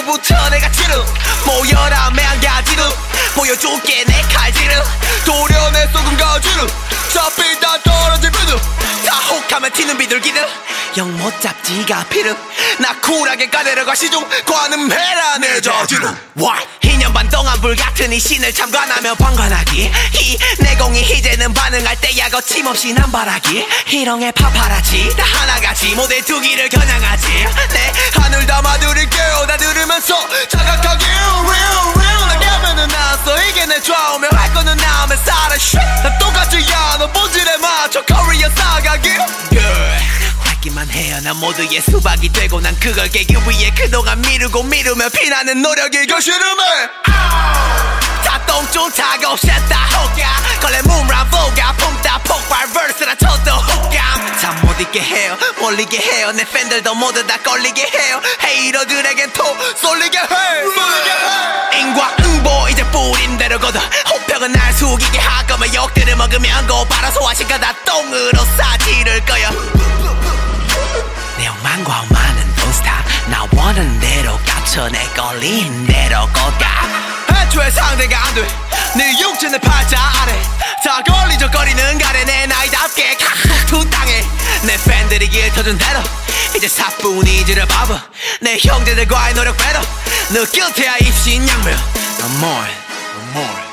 후부터 내가 지름 모여라 매한가지름 보여줄게 내 칼질은 도련의 썩은 가지름 잡히 다 떨어질 비듬 다 혹하면 튀는 비둘기들 영 못 잡지가 피름 나 쿨하게 까내려가 시중 관음해라 내 자질은 What? 2년 반 동안 불같은 이 신을 참관하며 방관하기 이 내공이 이제는 반응할 때야 거침없이 남발하기 희롱의 파파라치 다 하나같이 모델 두기를 겨냥하지 내 하늘 담아드릴게요 다 들으면서 자각하기 real 나 가면은 나왔어 이게 내 좌우며 할 거는 나오면 살아 나 똑같이 야너 본질에 맞춰 커리어 쌓아가기 기만 해요 난 모두의 수박이 되고 난 그걸 깨기 위해 그동안 미루고 미루며 피나는 노력이 결실음해 다 똥좀 타고 셋다 호가 걸레 몸랑 보가 품다 폭발 verse라 쳐도 호감 다 못 잊게 해요 몰리게 해요 내 팬들도 모두 다 걸리게 해요 헤이러들에겐 토 쏠리게 해 인과응보 이제 뿌린 대로 걷어 호평은 날 숙이게 할 거면 욕들을 먹으면 고바로 소화시켜 다 똥으로 사지를 거야 내 욕망과 많은 돈스타 나 원하는 대로 갇혀 내 걸린 대로 걷가 애초에 상대가 안돼 네 육체는 팔자 아래 다 걸리적거리는 가래 내 나이답게 칵툭 당해 내 팬들이 길터준 대로 이제 사뿐이지를 바보 내 형제들과의 노력 배로 느낄테야 입신양묘 One more One more